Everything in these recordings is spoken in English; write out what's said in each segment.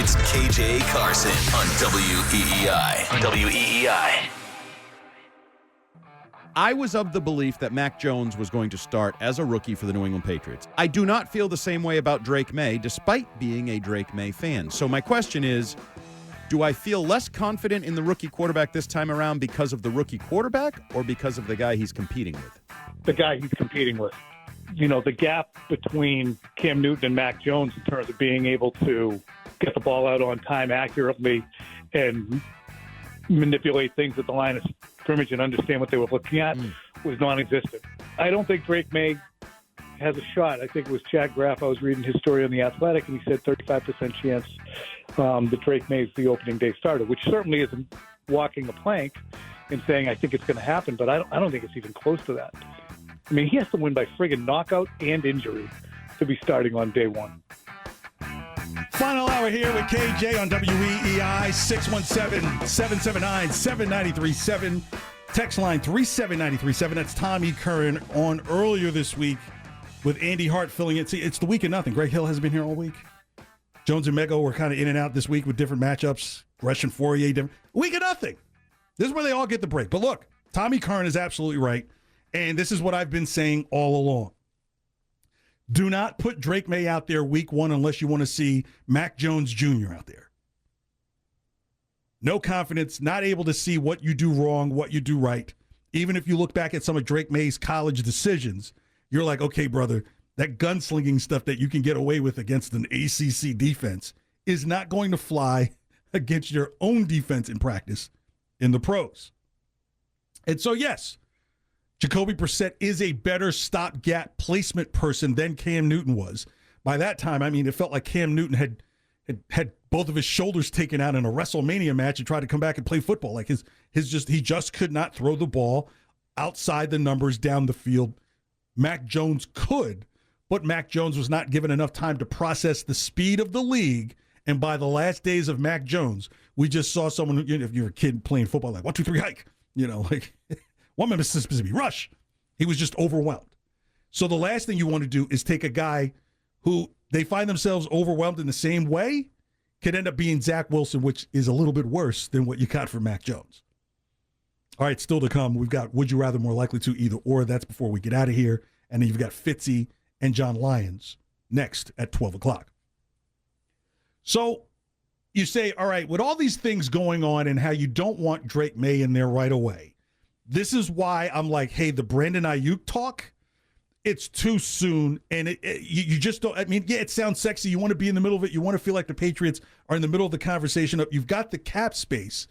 It's KJ Carson on WEEI. I was of the belief that Mac Jones was going to start as a rookie for the New England Patriots. I do not feel the same way about Drake Maye, despite being a Drake Maye fan. So my question is, do I feel less confident in the rookie quarterback this time around because of the rookie quarterback or because of the guy he's competing with? The guy he's competing with. You know, the gap between Cam Newton and Mac Jones in terms of being able to get the ball out on time accurately and manipulate things at the line of scrimmage and understand what they were looking at was non-existent. I don't think Drake Maye has a shot. I think it was Chad Graff. I was reading his story on The Athletic, and he said 35% chance that Drake Maye is the opening day starter, which certainly isn't walking the plank and saying I think it's going to happen, but I don't think it's even close to that. I mean, he has to win by friggin' knockout and injury to be starting on day one. Final hour here with KJ on WEEI, 617-779-7937. Text line 37937. That's Tommy Curran on earlier this week with Andy Hart filling it. See, it's the week of nothing. Greg Hill hasn't been here all week. Jones and Mego were kind of in and out this week with different matchups. Gresham, Fourier, different. Week of nothing. This is where they all get the break. But look, Tommy Curran is absolutely right. And this is what I've been saying all along. Do not put Drake Maye out there week one unless you want to see Mac Jones Jr. out there. No confidence, not able to see what you do wrong, what you do right. Even if you look back at some of Drake Maye's college decisions, you're like, okay, brother, that gunslinging stuff that you can get away with against an ACC defense is not going to fly against your own defense in practice in the pros. And so, yes, Jacoby Brissett is a better stopgap placement person than Cam Newton was. By that time, I mean, it felt like Cam Newton had both of his shoulders taken out in a WrestleMania match and tried to come back and play football. Like he just could not throw the ball outside the numbers down the field. Mac Jones could, but Mac Jones was not given enough time to process the speed of the league. And by the last days of Mac Jones, we just saw someone, if you're a kid playing football, like 1, 2, 3, hike, like one Mississippi rush. He was just overwhelmed. So the last thing you want to do is take a guy who they find themselves overwhelmed in the same way, could end up being Zach Wilson, which is a little bit worse than what you got for Mac Jones. All right, still to come, we've got Would You Rather More Likely To Either Or. That's before we get out of here. And then you've got Fitzy and John Lyons next at 12 o'clock. So you say, all right, with all these things going on and how you don't want Drake Maye in there right away, this is why I'm like, hey, the Brandon Aiyuk talk, it's too soon. And you just don't, I mean, yeah, it sounds sexy. You want to be in the middle of it. You want to feel like the Patriots are in the middle of the conversation. You've got the cap space.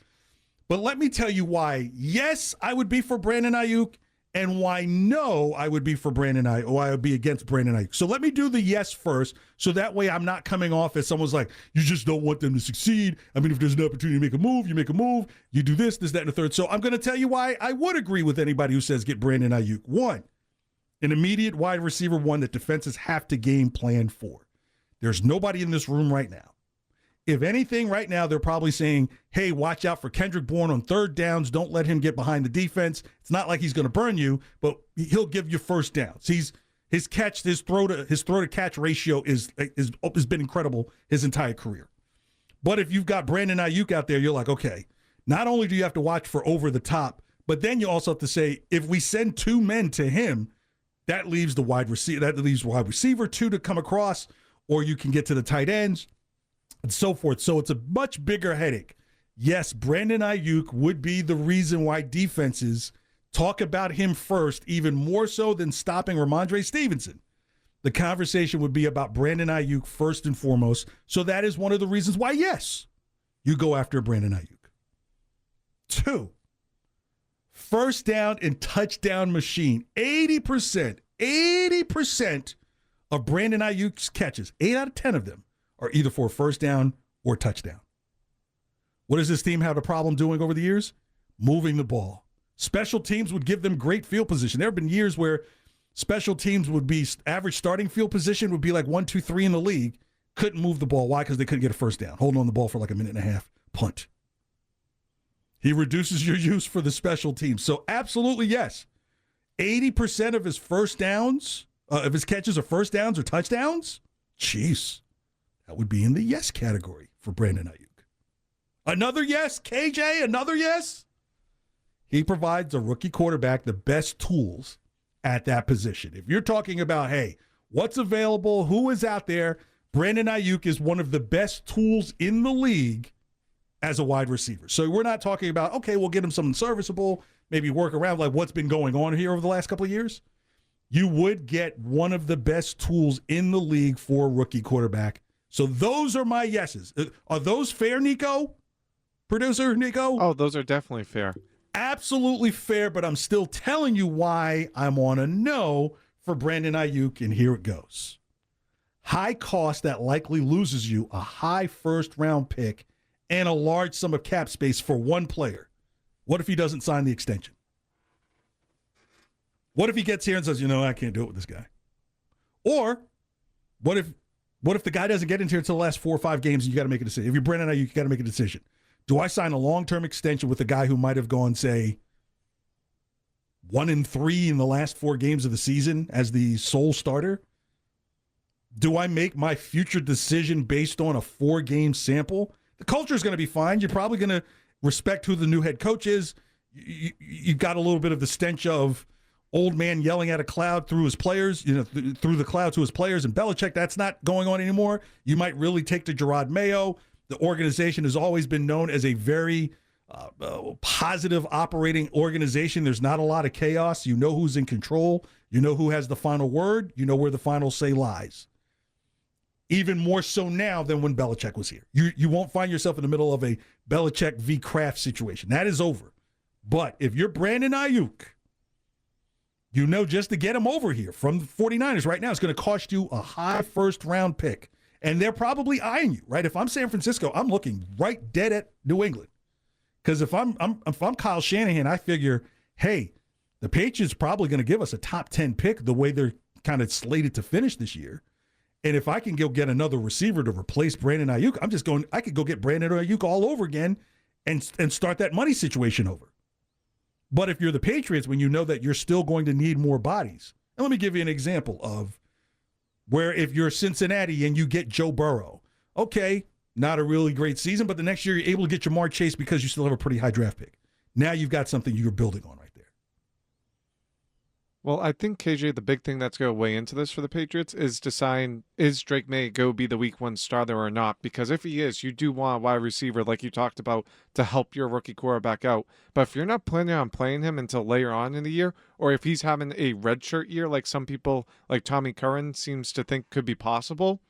But let me tell you why, yes, I would be for Brandon Aiyuk, and why no, I would be for Brandon Aiyuk, or I would be against Brandon Aiyuk. So let me do the yes first, so that way I'm not coming off as someone's like, you just don't want them to succeed. I mean, if there's an opportunity to make a move, you make a move. You do this, that, and the third. So I'm going to tell you why I would agree with anybody who says get Brandon Aiyuk. One, an immediate wide receiver one that defenses have to game plan for. There's nobody in this room right now. If anything, right now, they're probably saying, hey, watch out for Kendrick Bourne on third downs. Don't let him get behind the defense. It's not like he's going to burn you, but he'll give you first downs. His throw to catch ratio has been incredible his entire career. But if you've got Brandon Aiyuk out there, you're like, okay, not only do you have to watch for over the top, but then you also have to say, if we send two men to him, that leaves wide receiver two to come across, or you can get to the tight ends, and so forth. So it's a much bigger headache. Yes, Brandon Aiyuk would be the reason why defenses talk about him first, even more so than stopping Ramondre Stevenson. The conversation would be about Brandon Aiyuk first and foremost. So that is one of the reasons why, yes, you go after Brandon Aiyuk. 2, first down and touchdown machine. 80% of Brandon Aiyuk's catches, 8 out of 10 of them, are either for a first down or touchdown. What does this team have a problem doing over the years? Moving the ball. Special teams would give them great field position. There have been years where special teams would be average starting field position would be like 1, 2, 3 in the league. Couldn't move the ball. Why? Because they couldn't get a first down. Holding on the ball for like a minute and a half. Punt. He reduces your use for the special teams. So absolutely yes. 80% of his first downs, of his catches are first downs or touchdowns? Jeez. That would be in the yes category. for Brandon Aiyuk. Another yes, KJ, another yes. He provides a rookie quarterback the best tools at that position. If you're talking about, hey, what's available, who is out there, Brandon Aiyuk is one of the best tools in the league as a wide receiver. So we're not talking about, okay, we'll get him something serviceable, maybe work around like what's been going on here over the last couple of years. You would get one of the best tools in the league for a rookie quarterback. So those are my yeses. Are those fair, Nico? Producer Nico? Oh, those are definitely fair. Absolutely fair, but I'm still telling you why I'm on a no for Brandon Aiyuk, and here it goes. High cost that likely loses you a high first-round pick and a large sum of cap space for one player. What if he doesn't sign the extension? What if he gets here and says, I can't do it with this guy? Or what if the guy doesn't get into here until the last 4 or 5 games and you got to make a decision? If you're Brandon Aiyuk, you got to make a decision. Do I sign a long-term extension with a guy who might have gone, say, 1-3 in the last 4 games of the season as the sole starter? Do I make my future decision based on a 4-game sample? The culture is going to be fine. You're probably going to respect who the new head coach is. You've got a little bit of the stench of old man yelling at a cloud through his players, through the cloud to his players. And Belichick, that's not going on anymore. You might really take to Drake Maye. The organization has always been known as a very positive operating organization. There's not a lot of chaos. You know who's in control. You know who has the final word. You know where the final say lies. Even more so now than when Belichick was here. You won't find yourself in the middle of a Belichick v. Kraft situation. That is over. But if you're Brandon Aiyuk, just to get him over here from the 49ers right now, it's going to cost you a high first-round pick. And they're probably eyeing you, right? If I'm San Francisco, I'm looking right dead at New England. Because if I'm Kyle Shanahan, I figure, hey, the Patriots probably going to give us a top 10 pick the way they're kind of slated to finish this year. And if I can go get another receiver to replace Brandon Aiyuk, I could go get Brandon Aiyuk all over again and start that money situation over. But if you're the Patriots, when you know that you're still going to need more bodies, and let me give you an example of where if you're Cincinnati and you get Joe Burrow, okay, not a really great season, but the next year you're able to get Jamar Chase because you still have a pretty high draft pick. Now you've got something you're building on right there. Well, I think, KJ, the big thing that's going to weigh into this for the Patriots is decide, is Drake Maye go be the week 1 starter or not? Because if he is, you do want a wide receiver, like you talked about, to help your rookie quarterback out. But if you're not planning on playing him until later on in the year, or if he's having a redshirt year like some people, like Tommy Curran, seems to think could be possible,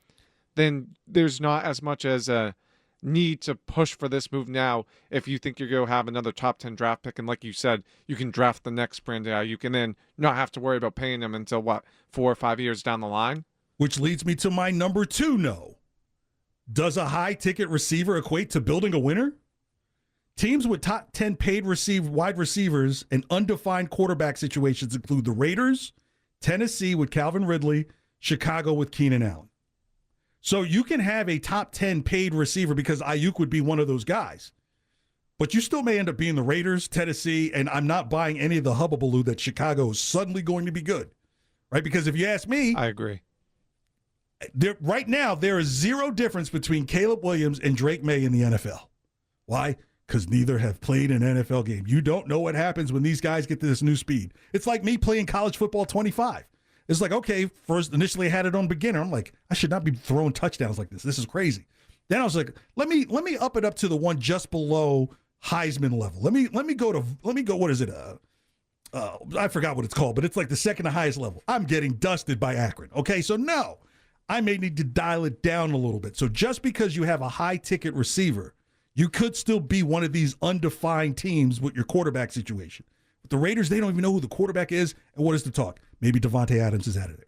then there's not as much as a need to push for this move now if you think you're going to have another top 10 draft pick. And like you said, you can draft the next Brandon Aiyuk. You can then not have to worry about paying him until, 4 or 5 years down the line? Which leads me to my number 2 no. Does a high-ticket receiver equate to building a winner? Teams with top 10 paid wide receivers and undefined quarterback situations include the Raiders, Tennessee with Calvin Ridley, Chicago with Keenan Allen. So you can have a top 10 paid receiver because Aiyuk would be one of those guys. But you still may end up being the Raiders, Tennessee, and I'm not buying any of the hubbubaloo that Chicago is suddenly going to be good. Right? Because if you ask me, I agree. Right now, there is zero difference between Caleb Williams and Drake Maye in the NFL. Why? Because neither have played an NFL game. You don't know what happens when these guys get to this new speed. It's like me playing college football 25. It's like, okay, first initially I had it on beginner. I'm like, I should not be throwing touchdowns like this. This is crazy. Then I was like, let me up it up to the one just below Heisman level. Let me go, what is it? I forgot what it's called, but it's like the second to highest level. I'm getting dusted by Akron. Okay, so no, I may need to dial it down a little bit. So just because you have a high ticket receiver, you could still be one of these undefined teams with your quarterback situation. But the Raiders, they don't even know who the quarterback is and what is the talk. Maybe Devontae Adams is out of there.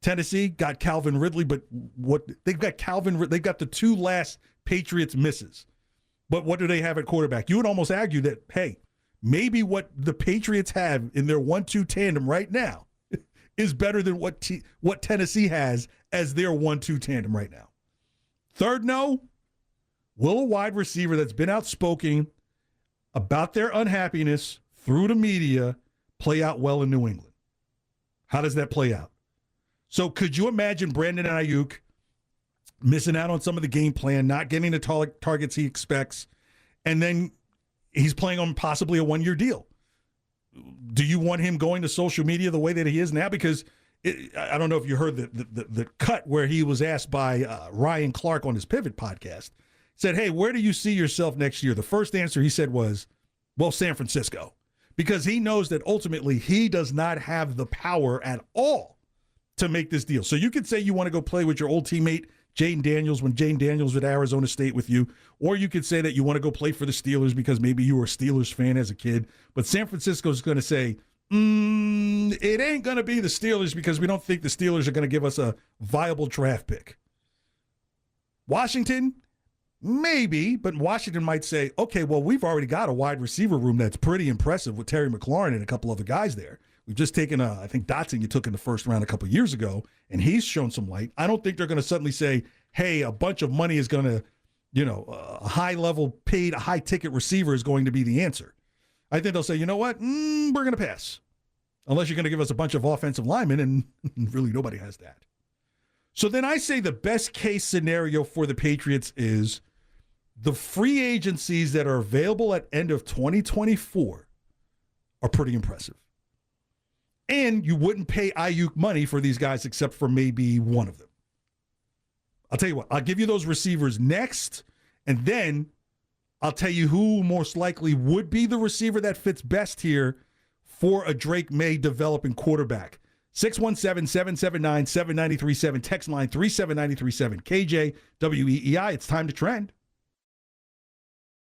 Tennessee got Calvin Ridley, but they've got the 2 last Patriots misses. But what do they have at quarterback? You would almost argue that, hey, maybe what the Patriots have in their 1-2 tandem right now is better than what Tennessee has as their 1-2 tandem right now. Third no, will a wide receiver that's been outspoken about their unhappiness through the media play out well in New England? How does that play out? So could you imagine Brandon Aiyuk missing out on some of the game plan, not getting the targets he expects, and then he's playing on possibly a one-year deal. Do you want him going to social media the way that he is now? Because I don't know if you heard the cut where he was asked by Ryan Clark on his Pivot podcast. Said, hey, where do you see yourself next year? The first answer he said was, well, San Francisco. Because he knows that ultimately he does not have the power at all to make this deal. So you could say you want to go play with your old teammate, Jaden Daniels, when Jaden Daniels was at Arizona State with you. Or you could say that you want to go play for the Steelers because maybe you were a Steelers fan as a kid. But San Francisco is going to say, it ain't going to be the Steelers because we don't think the Steelers are going to give us a viable draft pick. Washington, maybe, but Washington might say, okay, well, we've already got a wide receiver room that's pretty impressive with Terry McLaurin and a couple other guys there. We've just taken, I think Dotson you took in the first round a couple years ago, and he's shown some light. I don't think they're going to suddenly say, hey, a bunch of money is going to, a high-level paid, a high-ticket receiver is going to be the answer. I think they'll say, you know what, we're going to pass. Unless you're going to give us a bunch of offensive linemen, and really nobody has that. So then I say the best-case scenario for the Patriots is the free agencies that are available at end of 2024 are pretty impressive. And you wouldn't pay Aiyuk money for these guys except for maybe one of them. I'll tell you what, I'll give you those receivers next, and then I'll tell you who most likely would be the receiver that fits best here for a Drake Maye developing quarterback. 617-779-7937, text line 37937. KJ, WEEI, it's time to trend.